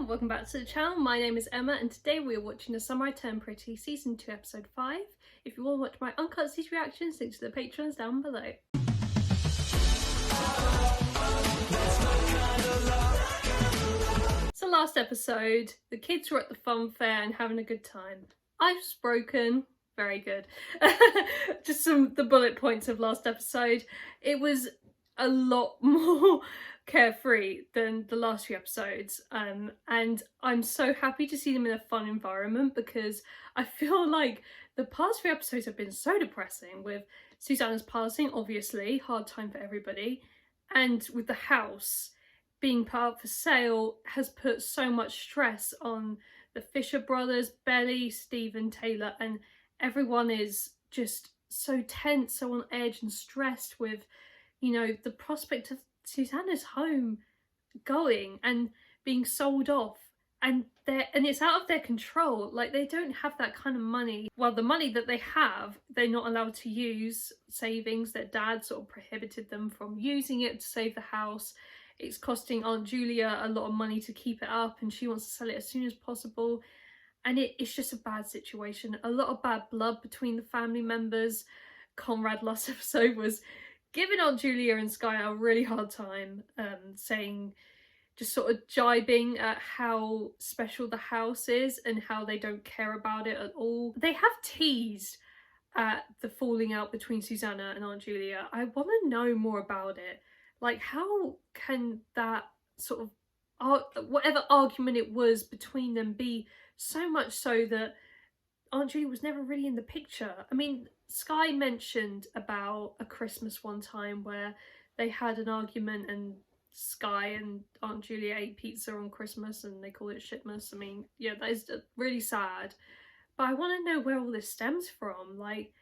everyone, welcome back to the channel. My name is Emma and today we are watching The Summer I Turned Pretty Season 2 Episode 5. If you want to watch my uncut season reactions, links to the patrons down below. So last episode, the kids were at the fun fair and having a good time. I was broken. Very good. Just the bullet points of last episode. It was a lot more carefree than the last few episodes, and I'm so happy to see them in a fun environment because I feel like the past few episodes have been so depressing, with Susanna's passing, obviously, hard time for everybody, and with the house being put up for sale has put so much stress on the Fisher brothers, Belly, Stephen, Taylor, and everyone is just so tense, so on edge and stressed with, you know, the prospect of Susanna's home going and being sold off, and it's out of their control. Like, they don't have that kind of money. Well, the money that they have, they're not allowed to use. Savings, their dad sort of prohibited them from using it to save the house. It's costing Aunt Julia a lot of money to keep it up, and she wants to sell it as soon as possible. And it's just a bad situation. A lot of bad blood between the family members. Conrad last episode was giving Aunt Julia and Sky a really hard time, saying, just sort of jibing at how special the house is and how they don't care about it at all. They have teased at the falling out between Susanna and Aunt Julia. I want to know more about it. Like, how can that sort of, whatever argument it was between them, be so much so that Aunt Julia was never really in the picture? I mean, Sky mentioned about a Christmas one time where they had an argument and Sky and Aunt Julia ate pizza on Christmas and they call it shitmas. I mean, yeah, that is really sad. But I want to know where all this stems from. Like,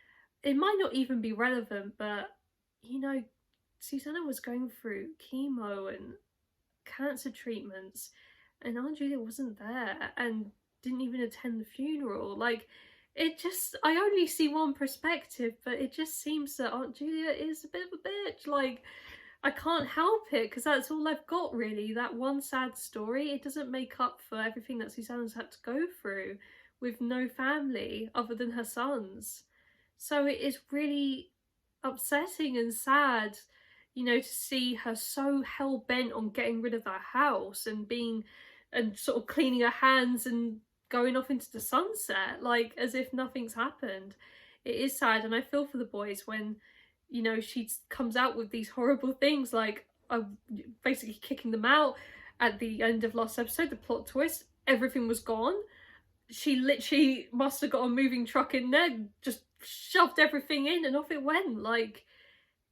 it might not even be relevant, but, you know, Susanna was going through chemo and cancer treatments and Aunt Julia wasn't there and didn't even attend the funeral. Like, it just, I only see one perspective, but it just seems that Aunt Julia is a bit of a bitch. Like, I can't help it because that's all I've got, really. That one sad story, it doesn't make up for everything that Susanna's had to go through with no family other than her sons. So it is really upsetting and sad, you know, to see her so hell-bent on getting rid of that house and sort of cleaning her hands and going off into the sunset, like, as if nothing's happened. It is sad, and I feel for the boys when, you know, she comes out with these horrible things, like basically kicking them out at the end of last episode. The plot twist, everything was gone. She literally must have got a moving truck in there, just shoved everything in and off it went. Like,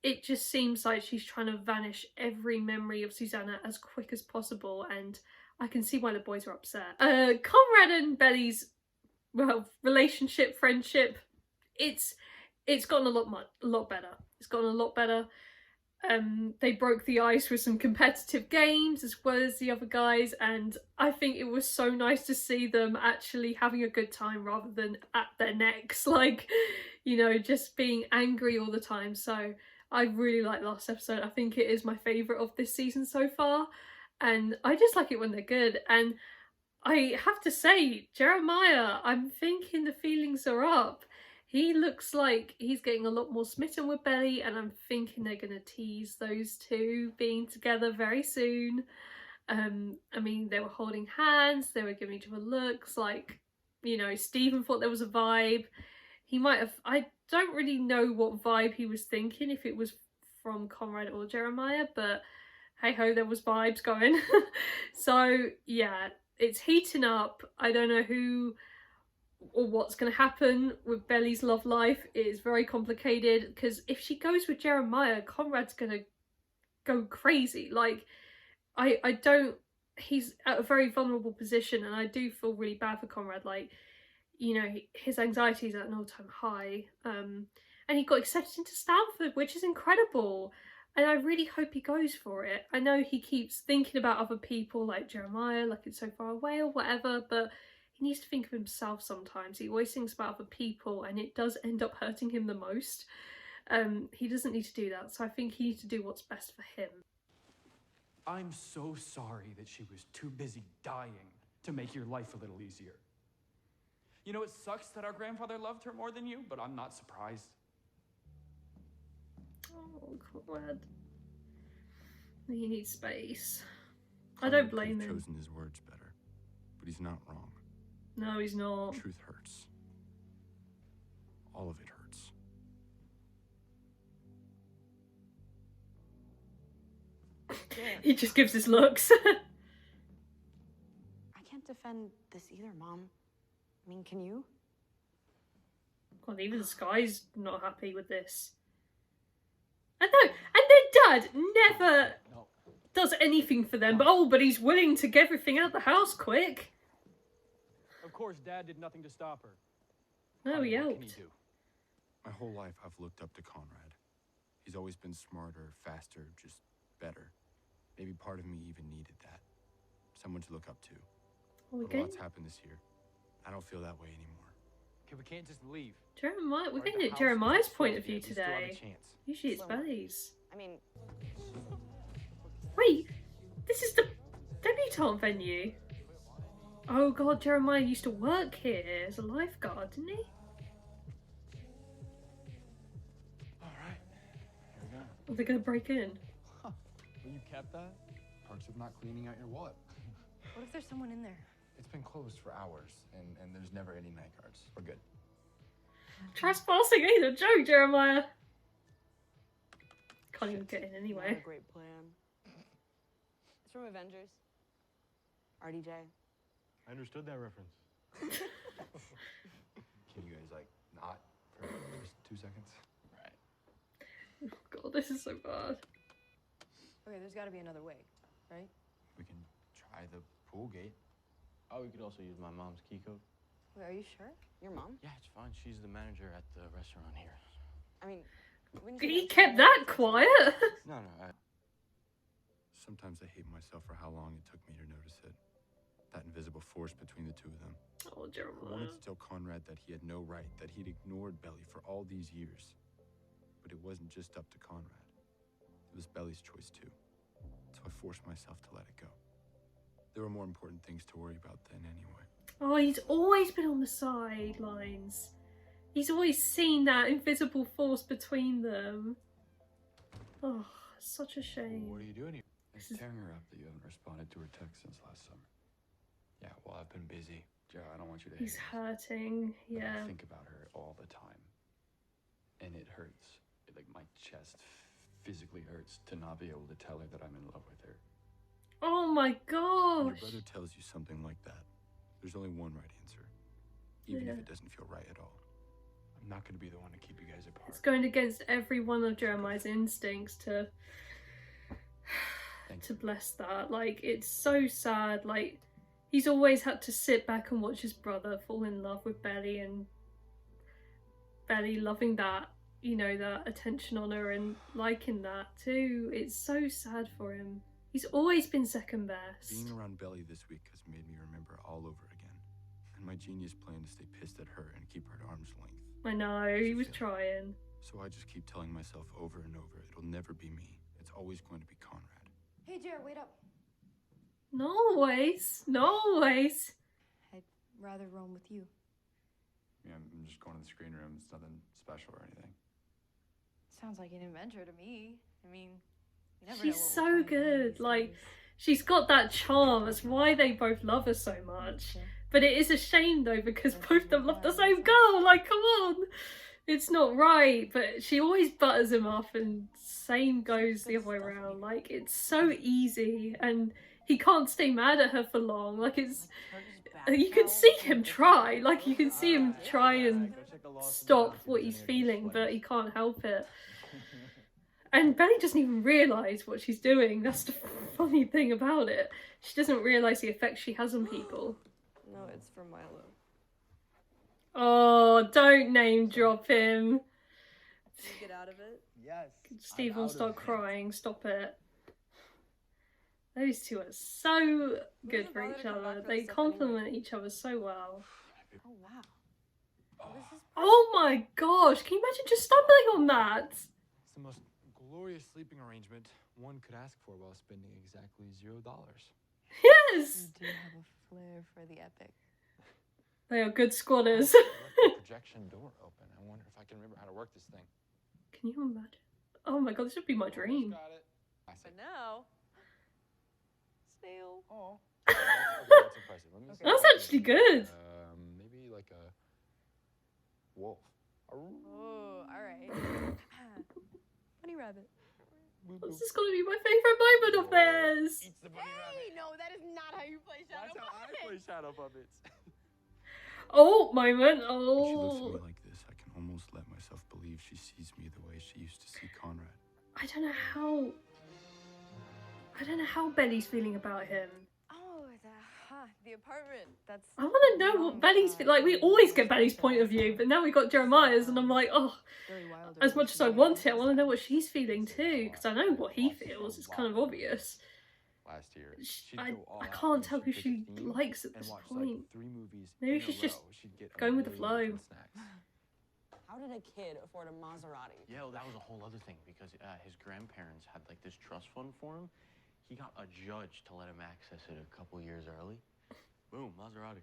it just seems like she's trying to vanish every memory of Susanna as quick as possible, and I can see why the boys are upset. Conrad and Belly's, well, relationship, friendship, it's gotten a lot better. It's gotten a lot better. They broke the ice with some competitive games as well as the other guys, and I think it was so nice to see them actually having a good time rather than at their necks, like, you know, just being angry all the time. So I really like last episode. I think it is my favourite of this season so far. And I just like it when they're good. And I have to say, Jeremiah, I'm thinking the feelings are up. He looks like he's getting a lot more smitten with Belly, and I'm thinking they're going to tease those two being together very soon. I mean, they were holding hands, they were giving each other looks, like, you know, Stephen thought there was a vibe. He might have, I don't really know what vibe he was thinking, if it was from Conrad or Jeremiah, but hey ho, there was vibes going. So yeah, it's heating up. I don't know who or what's going to happen with Belly's love life. It is very complicated because if she goes with Jeremiah, Conrad's going to go crazy. Like, I don't, he's at a very vulnerable position, and I do feel really bad for Conrad. Like, you know, his anxiety is at an all-time high, and he got accepted into Stanford, which is incredible. And I really hope he goes for it. I know he keeps thinking about other people like Jeremiah, like it's so far away or whatever, but he needs to think of himself sometimes. He always thinks about other people and it does end up hurting him the most. He doesn't need to do that. So I think he needs to do what's best for him. I'm so sorry that she was too busy dying to make your life a little easier. You know, it sucks that our grandfather loved her more than you, but I'm not surprised. Oh, Conrad. He needs space. I don't blame him. Chosen his words better, but he's not wrong. No, he's not. Truth hurts. All of it hurts. He just gives his looks. I can't defend this either, Mom. I mean, can you? God, even Sky's not happy with this. And no, and their dad never does anything for them, but he's willing to get everything out the house quick. Of course, Dad did nothing to stop her. No, he What can he helped. do? My whole life I've looked up to Conrad. He's always been smarter, faster, just better. Maybe part of me even needed that. Someone to look up to. Are we But good? lots happened this year. I don't feel that way anymore. Okay, we can't just leave. Jeremiah, we're Right, getting the at house Jeremiah's isn't point sold of view yet. We still have a today. chance. Usually it's Slow. Belly's. I mean, Wait, this is the debutante venue. Oh God, Jeremiah used to work here as a lifeguard, didn't he? All right, here we go. Are they gonna break in? Well, you kept that? Perks of not cleaning out your wallet. What if there's someone in there? It's been closed for hours, and there's never any night guards. We're good. Trespassing ain't a joke, Jeremiah. Can't even get in not anyway. a great plan. It's from Avengers. RDJ. I understood that reference. Can you guys, like, not for just 2 seconds? Right. God, this is so bad. Okay, there's got to be another way, right? We can try the pool gate. Oh, we could also use my mom's key code. Wait, are you sure? Your mom? Yeah, it's fine. She's the manager at the restaurant here. I mean, wouldn't He you kept that quiet. No, Sometimes I hate myself for how long it took me to notice it. That invisible force between the two of them. Oh, I Jeremiah. wanted to tell Conrad that he had no right, that he'd ignored Belly for all these years. But it wasn't just up to Conrad. It was Belly's choice too. So I forced myself to let it go. There were more important things to worry about then anyway. Oh, he's always been on the sidelines. He's always seen that invisible force between them. Oh, such a shame. What are you doing here? This It's is- tearing her up that you haven't responded to her text since last summer. Yeah, well, I've been busy. Joe, I don't want you to He's hate hurting, it. yeah. I think about her all the time. And it hurts. Like, my chest physically hurts to not be able to tell her that I'm in love with her. Oh my When your gosh. brother tells you something like that, there's only one right answer. Even if Yeah. it doesn't feel right at all. I'm not going to be the one to keep you guys apart. It's going against every one of Jeremiah's instincts to Thank to you. bless that. Like, it's so sad. Like, he's always had to sit back and watch his brother fall in love with Belly, and Belly loving that, you know, that attention on her and liking that too. It's so sad for him. He's always been second best. Being around Belly this week has made me remember it all over again. And my genius plan to stay pissed at her and keep her at arm's length. I know, he was trying. So I just keep telling myself over and over, it'll never be me. It's always going to be Conrad. Hey, Jared, wait up. Not always. Not always. I'd rather roam with you. Yeah, I'm just going to the screen room. It's nothing special or anything. Sounds like an adventure to me. I mean, you never She's know what so we'll find good, these like, days. She's got that charm. That's why they both love her so much. But it is a shame though, because both of them love the same girl. Like, come on. It's not right. But she always butters him up, and same goes the other way around. Like, it's so easy, and he can't stay mad at her for long. Like, it's, you can see him try. Like, you can see him try and stop what he's feeling, but he can't help it. And Belly doesn't even realise what she's doing. That's the funny thing about it. She doesn't realise the effect she has on people. No, it's from Milo. Oh, don't name drop him. Did you get out of it? Yes. Steve will start crying. Stop it. Those two are so good doesn't for bother each to come back other. for They this stuff complement each other so well. Oh, wow. This is Oh my gosh, can you imagine just stumbling on that? It's the most glorious sleeping arrangement one could ask for while spending exactly $0. Yes! You do have a flair for the epic. They are good squatters. I left the projection door open. I wonder if I can remember how to work this thing. Can you imagine? Oh my god, this would be my dream. Got it. I But said, now, snail. oh. Okay, that's impressive. Let me see That's if I can actually do good. maybe like a wolf. Oh, all right. Bunny rabbit. This is gonna be my favourite moment of theirs. Eats the bunny Hey, rabbit. no, that is not how you play Shadow That's how I Puppets. play shadow puppets. Oh, moment. When she looks Oh. at me like this, I can almost let myself believe she sees me the way she used to see Conrad. I don't know how Belly's feeling about him. Oh, the apartment. That's. I want to know what Belly's like. We always get Belly's point of view, but now we got Jeremiah's, and I'm like, oh. Very wild. As much as I want it, I want to know what she's feeling too, because I know what he feels. It's kind of obvious. Last year, she'd I go all out can't and tell who she'd pick she a theme likes at and this watch point. like 3 movies Maybe in a she's just row. She'd get a going with the million flow. different snacks. How did a kid afford a Maserati? Yeah, well, that was a whole other thing because his grandparents had like this trust fund for him. He got a judge to let him access it a couple years early. Boom, Maserati.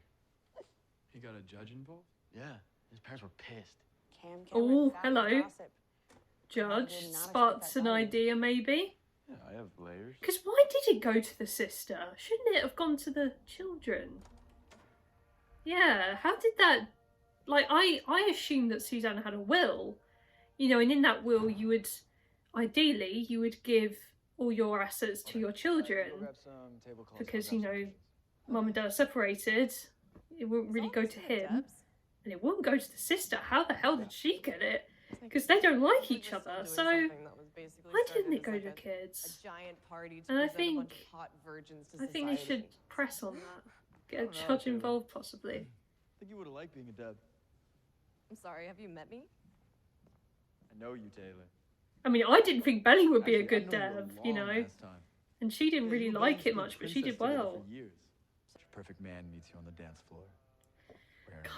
He got a judge involved? Yeah, his parents were pissed. Cam Oh, Cameron, hello. gossip. Judge I did not sparks expect an that from you. idea, maybe. Yeah, I have layers. Because why did it go to the sister? Shouldn't it have gone to the children? Yeah, how did that... Like, I assumed that Susanna had a will, you know, and in that will you would, ideally, you would give all your assets to your children, because, you know, mum and dad are separated, it wouldn't really go to him, and it wouldn't go to the sister. How the hell did she get it? Because they don't like each other, so why didn't it go to kids? A giant party to And I present a bunch think- of hot virgins to I think they society. should press on that. Get a judge involved, possibly. I think you would have liked being a dad. I'm sorry, have you met me? I know you, Taylor. I mean, I didn't think Belly would be a Actually, good I've known dev, a you long know, ass time. and she didn't Yeah, really you and like Belly's it been much, but she princess did together well. For years. Such a perfect man meets you on the dance floor.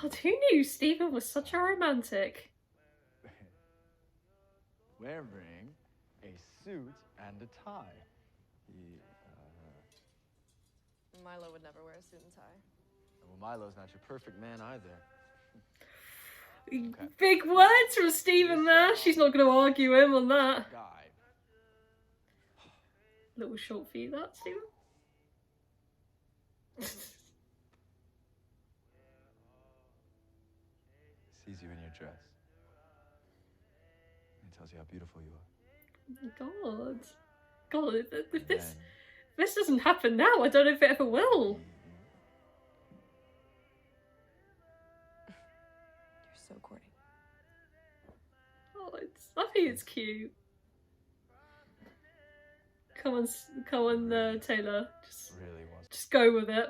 God, who knew Stephen was such a romantic? Wearing a suit and a tie. Milo would never wear a suit and tie. Well, Milo's not your perfect man either. Big words from Stephen there. She's not going to argue him on that. Guy. Little short for you, that, Stephen. Sees you in your dress. And tells you how beautiful you are. Oh my God. God, if And this doesn't happen now, I don't know if it ever will. You're so corny. Oh, I think it's cute. Come on, Taylor. really wants. Just go with it.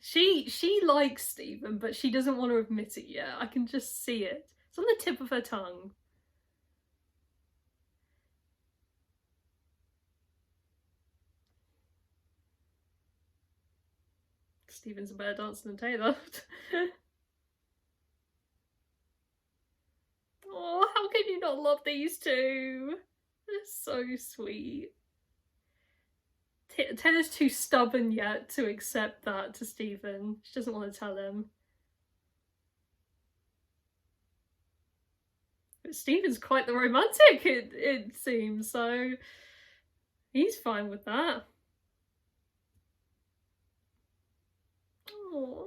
She likes Stephen, but she doesn't want to admit it yet. I can just see it. It's on the tip of her tongue. Stephen's a better dancer than Taylor. Oh, how can you not love these two? They're so sweet. Taylor's too stubborn yet to accept that to Stephen. She doesn't want to tell him. But Stephen's quite the romantic, it seems, so he's fine with that. Aww.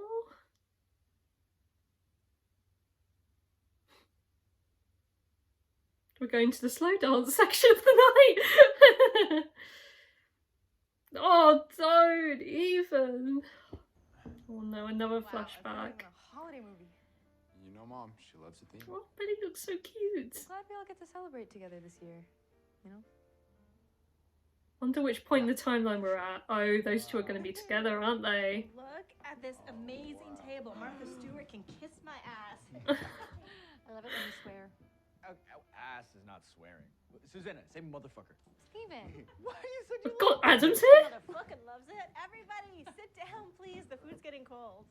We're going to the slow dance section of the night. Oh, don't even. Oh no, another flashback. A holiday movie. You know, Mom, she loves a theme. Oh, Betty looks so cute. Glad we all get to celebrate together this year. You know? Wonder which point in the timeline we're at. Oh, those two are going to be together, aren't they? Look at this amazing table. Martha Stewart can kiss my ass. I love it when you swear. Ass is not swearing. Susanna, say motherfucker. Steven! Why are you such a God, little Adam's bitch? here? Motherfucking loves it. Everybody, sit down, please. The food's getting cold.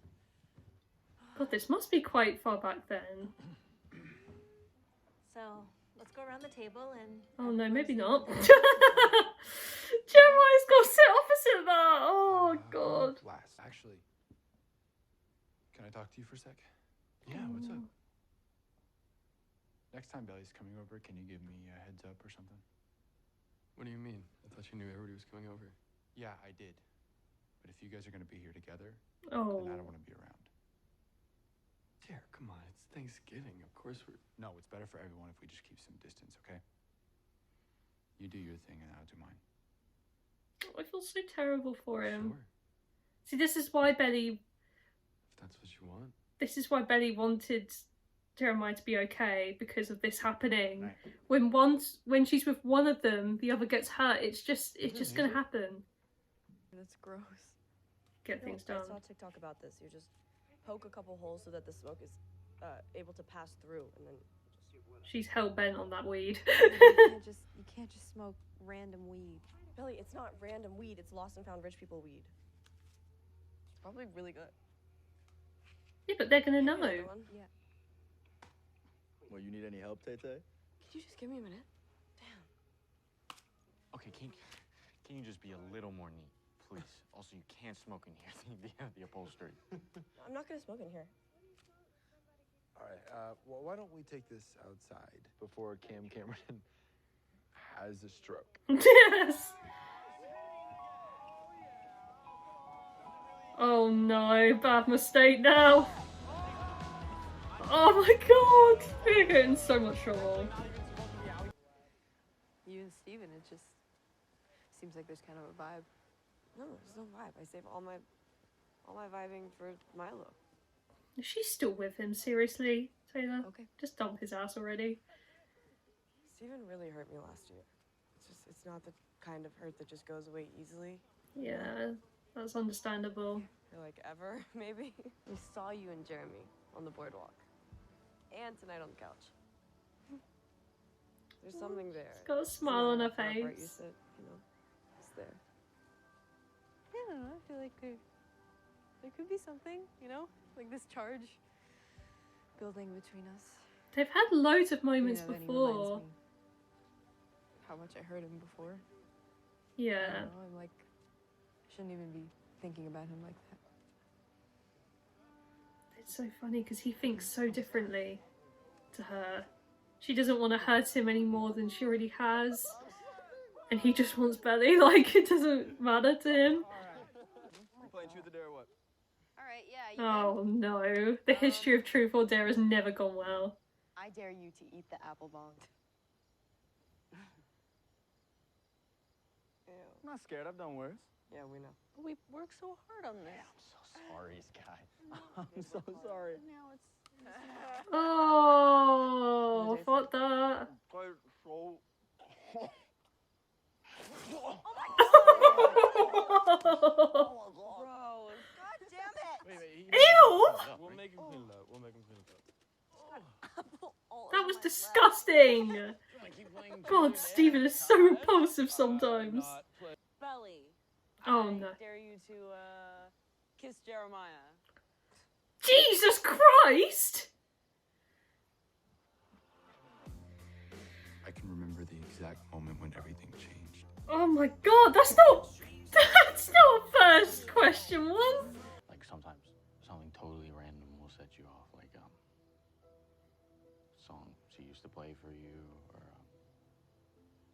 God, this must be quite far back then. So, let's let's go around the table and. Oh no, maybe everyone not. say- Jeremiah's got to sit opposite that. Oh god. Last, actually, can I talk to you for a sec? Yeah, what's up? Next time Belly's coming over, can you give me a heads up or something? What do you mean? I thought you knew everybody was coming over. Yeah, I did. But if you guys are gonna be here together, Oh. then I don't want to be around. Dare, come on, it's Thanksgiving. Of course we're. No, it's better for everyone if we just keep some distance, okay? You do your thing and I'll do mine. I feel so terrible for him. Sure, See, this is why Belly. if that's what you want. This is why Belly wanted Jeremiah to be okay because of this happening. Right. When she's with one of them, the other gets hurt. It's just gonna happen. That's gross. Get things done. I saw TikTok about this. You just poke a couple holes so that the smoke is able to pass through, and then She's hell bent on that weed. You can't just smoke random weed. Billy, it's not random weed. It's lost and found rich people weed. It's probably really good. Yeah, but they're gonna know. Another one? Yeah. Well, you need any help, Tay Tay? Could you just give me a minute? Damn. Okay, can you just be a little more neat, please? Also, you can't smoke in here. The upholstery. I'm not gonna smoke in here. All right, well, why don't we take this outside before Cam Cameron has a stroke? Yes. Oh no, bad mistake now. Oh my god, we're getting so much trouble. You and Steven, it just seems like there's kind of a vibe. No, there's no vibe. I save all my vibing for Milo. Is she still with him? Seriously, Taylor? Okay. Just dump his ass already. Steven really hurt me last year. It's not the kind of hurt that just goes away easily. Yeah, that's understandable. Or like ever, maybe. We saw you and Jeremy on the boardwalk. And tonight on the couch. There's something there. She's got a smile on her It's not that far apart, face. You said, you know, it's there. I don't know. I feel like there could be something, you know, like this charge building between us. They've had loads of moments You know, then he before. reminds me how much I hurt him before. I Yeah. don't know, I'm like, I shouldn't even be thinking about him like that. It's so funny because he thinks so differently to her. She doesn't want to hurt him any more than she already has. And he just wants Belly, like it doesn't matter to him. You playing truth or dare or what? All right, yeah. Oh no, the history of Truth or Dare has never gone well. I dare you to eat the apple bomb. Ew. I'm not scared. I've done worse. Yeah, we know. But we worked so hard on this. I'm so sorry, Sky. I'm so sorry. Now it's Oh, fuck that. Gross. God damn it! Wait. Ew! We'll make him clean it up. We'll make him clean it up. That was disgusting. God, Steven is so repulsive sometimes. Belly. Oh I no. dare you to kiss Jeremiah. Jesus Christ! I can remember the exact moment when everything changed. Oh my god, that's not a first question one. Like sometimes something totally random will set you off, like song she used to play for you, or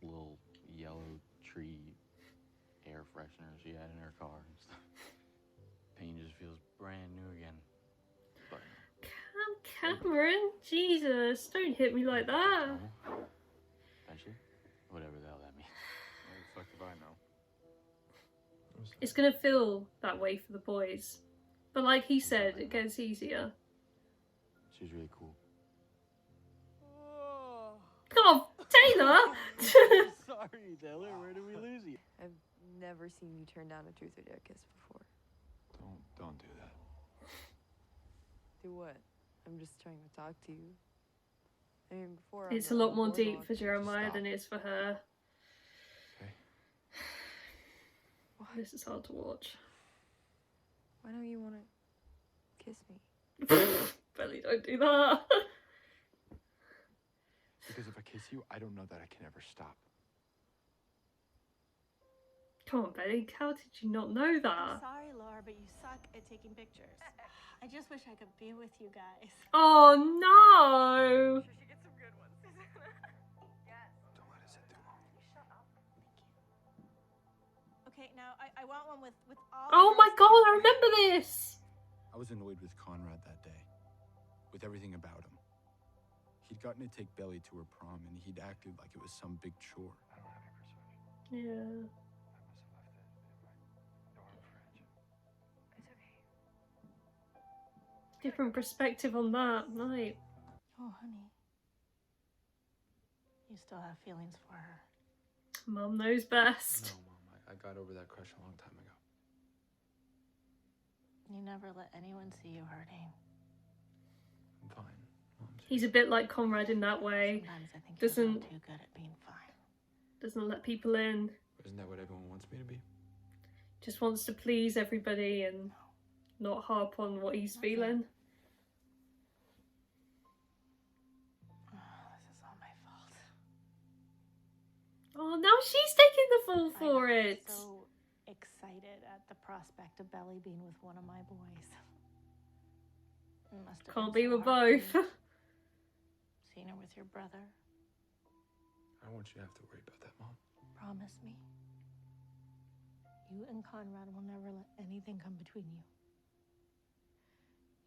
little yellow tree air freshener she had in her car and stuff. Pain just feels brand new again. But Cameron, Jesus, don't hit me like that. eventually, whatever the hell that means. Why the fuck if I know? It's gonna feel that way for the boys. But like he said, it gets easier. She's really cool. God, Taylor! Sorry, Taylor. Where did we lose you? I've never seen you turn down a truth or dare kiss before. Don't do that. Do what? I'm just trying to talk to you. I mean, before It's a lot more deep for Jeremiah than it is for her. Okay. This is hard to watch. Why don't you want to kiss me? Belly, don't do that. Because if I kiss you, I don't know that I can ever stop. Come on, Betty. How did you not know I'm that? sorry, Laura, but you suck at taking pictures. I just wish I could be with you guys. Oh no! Sure, she gets some good ones, Susanna. Yes. Don't let it sit too long. Shut up. Thank you. Okay, now I want one with all. Oh the my girls god, I together. remember this! I was annoyed with Conrad that day, with everything about him. He'd gotten to take Belly to her prom, and he'd acted like it was some big chore. I don't have your persuasion. Yeah. I must have left it in my dorm fridge. It's okay. Different perspective on that. Right. Oh, honey. You still have feelings for her. Mum knows best. No, Mom, I got over that crush a long time ago. You never let anyone see you hurting. I'm fine, Mom. He's a bit like Conrad in that way. Sometimes I think Doesn't- you're a little too good at being fine. Doesn't let people in. Isn't that what everyone wants me to be? Just wants to please everybody and not harp on what he's Okay. feeling. Oh, this is all my fault. Oh, now she's taking the fall for I got it. so excited at the prospect of Belly being with one of my boys. It must have Can't been be so with hard both. for you. Seeing her with your brother. I don't want you to have to worry about that, Mom. Promise me. You and Conrad will never let anything come between you.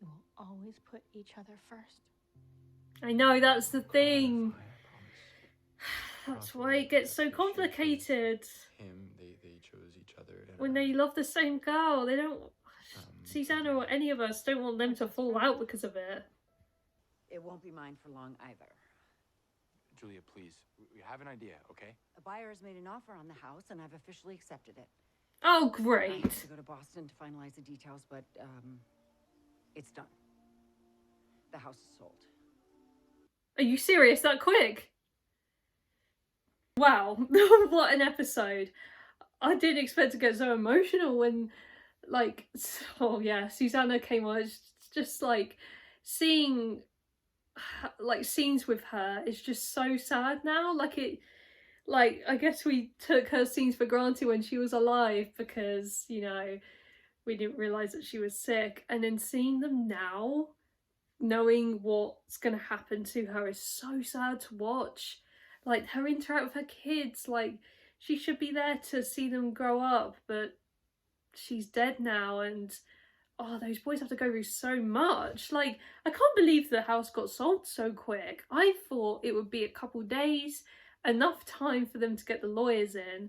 You will always put each other first. I know, that's the thing. Fine, I promise. That's why it gets so complicated. Him, they chose each other. And, When they love the same girl, they don't... Susanna or any of us don't want them to fall out because of it. It won't be mine for long either. Julia, please. We have an idea, okay? A buyer has made an offer on the house, and I've officially accepted it. Oh, I great. have to go to Boston to finalize the details, but it's done. The house is sold. Are you serious that quick? Wow, what an episode. I didn't expect to get so emotional when, like, oh yeah, Susanna came on. It's just like seeing like scenes with her is just so sad now. Like I guess we took her scenes for granted when she was alive because, you know, we didn't realise that she was sick, and then seeing them now, knowing what's going to happen to her is so sad to watch. Like her interact with her kids, like she should be there to see them grow up, but she's dead now, and oh, those boys have to go through so much. Like, I can't believe the house got sold so quick. I thought it would be a couple days, enough time for them to get the lawyers in,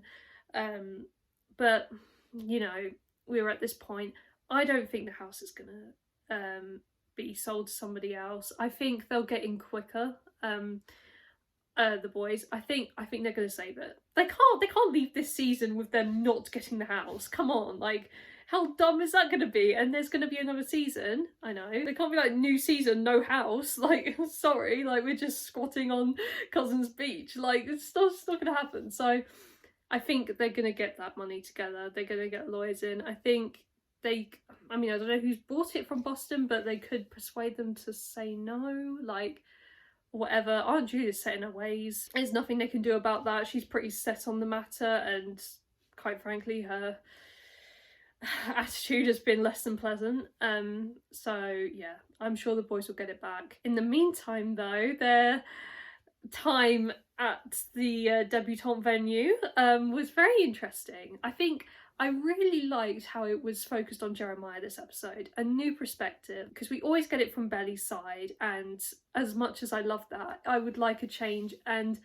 but you know, we were at this point. I don't think the house is gonna be sold to somebody else. I think they'll get in quicker. The boys, I think they're gonna save it. They can't leave this season with them not getting the house. Come on, like, how dumb is that gonna be? And there's gonna be another season. I know, they can't be like, new season, no house. Like, sorry, like, we're just squatting on Cousins Beach. Like, it's not gonna happen. So I think they're gonna get that money together. They're gonna get lawyers in. I think I mean, I don't know who's bought it from Boston, but they could persuade them to say no, like, whatever. Aunt Julia's set in her ways. There's nothing they can do about that. She's pretty set on the matter, and quite frankly, her attitude has been less than pleasant. So yeah, I'm sure the boys will get it back. In the meantime, though, their time at the debutante venue was very interesting. I think I really liked how it was focused on Jeremiah this episode, a new perspective, because we always get it from Belly's side, and as much as I love that, I would like a change. And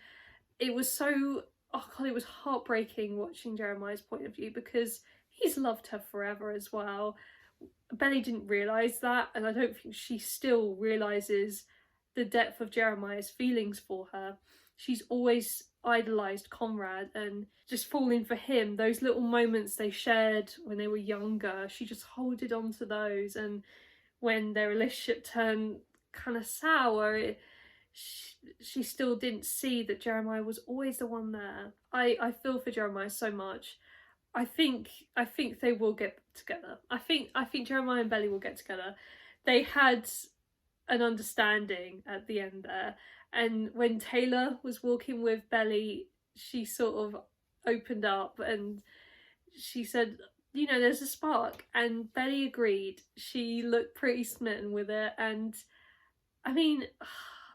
it was so, oh god, it was heartbreaking watching Jeremiah's point of view, because he's loved her forever as well. Belly didn't realise that, and I don't think she still realises the depth of Jeremiah's feelings for her. She's always idolised Conrad and just falling for him. Those little moments they shared when they were younger, she just holded on to those, and when their relationship turned kind of sour, she still didn't see that Jeremiah was always the one there. I feel for Jeremiah so much. I think they will get together. I think Jeremiah and Belly will get together. They had an understanding at the end there, And when Taylor was walking with Belly, she sort of opened up and she said, you know, there's a spark, and Belly agreed. She looked pretty smitten with it, and I mean,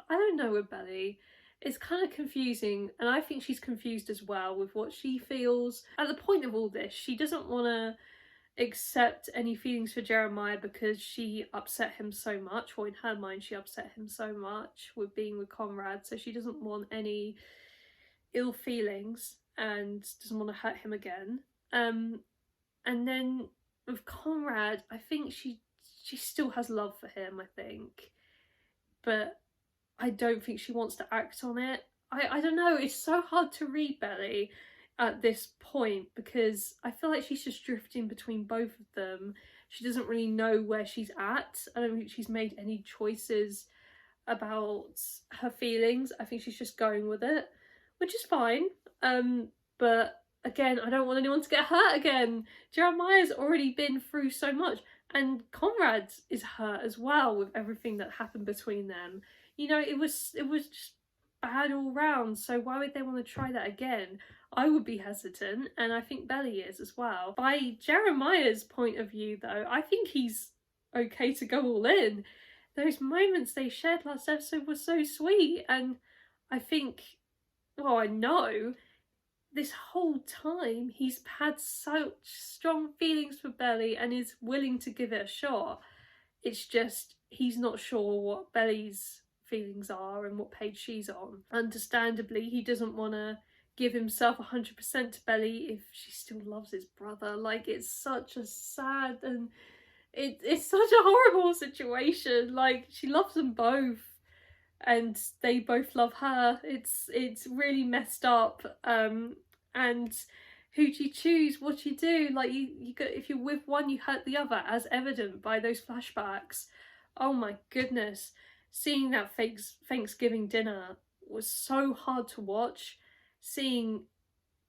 I don't know with Belly. It's kind of confusing, and I think she's confused as well with what she feels. At the point of all this, she doesn't want to accept any feelings for Jeremiah because she upset him so much, or in her mind she upset him so much with being with Conrad, so she doesn't want any ill feelings and doesn't want to hurt him again. And then with Conrad, I think she still has love for him, I think, but I don't think she wants to act on it. I don't know, it's so hard to read Belly at this point because I feel like she's just drifting between both of them. She doesn't really know where she's at. I don't think she's made any choices about her feelings. I think she's just going with it, which is fine. But again, I don't want anyone to get hurt again. Jeremiah's already been through so much, and Conrad is hurt as well with everything that happened between them. You know, it was just bad all round, so why would they want to try that again? I would be hesitant, and I think Belly is as well. By Jeremiah's point of view though, I think he's okay to go all in. Those moments they shared last episode were so sweet, and I think, well, I know this whole time he's had such strong feelings for Belly and is willing to give it a shot. It's just he's not sure what Belly's feelings are and what page she's on. Understandably, he doesn't want to give himself 100% to Belly if she still loves his brother. Like, it's such a sad and it's such a horrible situation. Like, she loves them both and they both love her. It's really messed up. And who do you choose? What do you do? Like, you go, if you're with one, you hurt the other, as evident by those flashbacks. Oh my goodness. Seeing that Thanksgiving dinner was so hard to watch. Seeing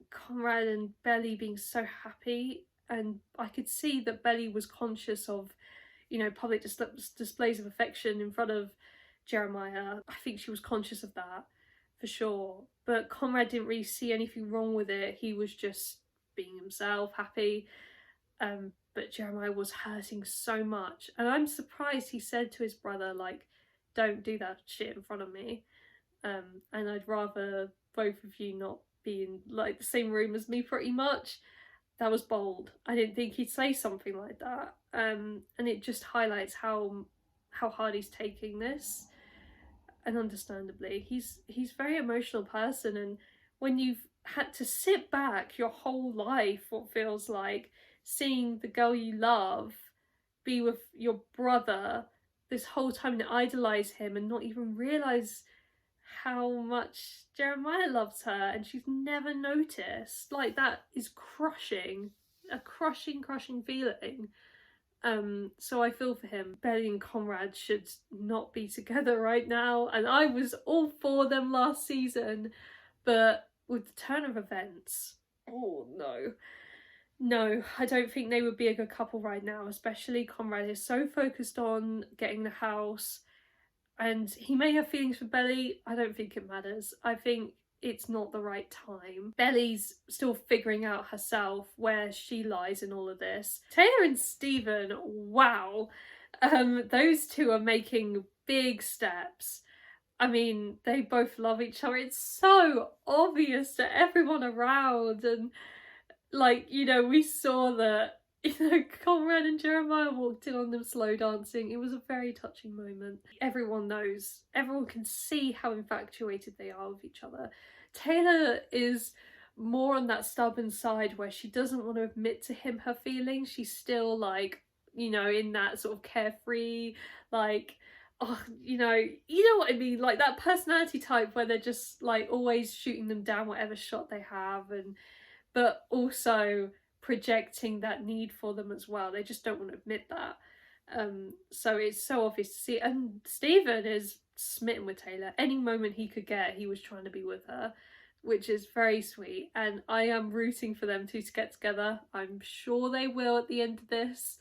Conrad and Belly being so happy, and I could see that Belly was conscious of, you know, public displays of affection in front of Jeremiah. I think she was conscious of that for sure, but Conrad didn't really see anything wrong with it. He was just being himself, happy. But Jeremiah was hurting so much, and I'm surprised he said to his brother, like, don't do that shit in front of me, and I'd rather both of you not be in like the same room as me pretty much. That was bold. I didn't think he'd say something like that, and it just highlights how hard he's taking this. And understandably, he's a very emotional person, and when you've had to sit back your whole life, what feels like, seeing the girl you love be with your brother this whole time and idolise him and not even realise how much Jeremiah loves her, and she's never noticed, like, that is crushing. A crushing feeling. So I feel for him. Belly and Conrad should not be together right now, and I was all for them last season, but with the turn of events, oh no, I don't think they would be a good couple right now. Especially Conrad is so focused on getting the house, and he may have feelings for Belly. I don't think it matters. I think it's not the right time. Belly's still figuring out herself where she lies in all of this. Taylor and Stephen, wow. Those two are making big steps. I mean, they both love each other. It's so obvious to everyone around, and like, you know, we saw that, you know, Conrad and Jeremiah walked in on them slow dancing. It was a very touching moment. Everyone knows, everyone can see how infatuated they are with each other. Taylor is more on that stubborn side where she doesn't want to admit to him her feelings. She's still like, you know, in that sort of carefree, like, oh, you know what I mean, like that personality type where they're just like always shooting them down whatever shot they have, and but also projecting that need for them as well. They just don't want to admit that. So it's so obvious to see. And Stephen is smitten with Taylor. Any moment he could get, he was trying to be with her, which is very sweet. And I am rooting for them two to get together. I'm sure they will at the end of this.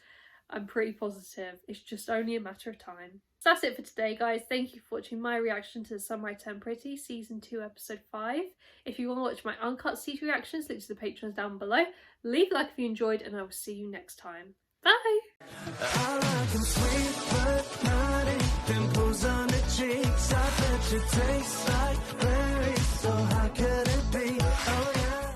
I'm pretty positive. It's just only a matter of time. So that's it for today, guys. Thank you for watching my reaction to The Samurai Pretty Season 2 Episode 5. If you want to watch my uncut CG reactions, links to the Patreons down below. Leave a like if you enjoyed, and I will see you next time. Bye! I like 'em sweet but naughty, pimples on the cheeks, I bet you taste like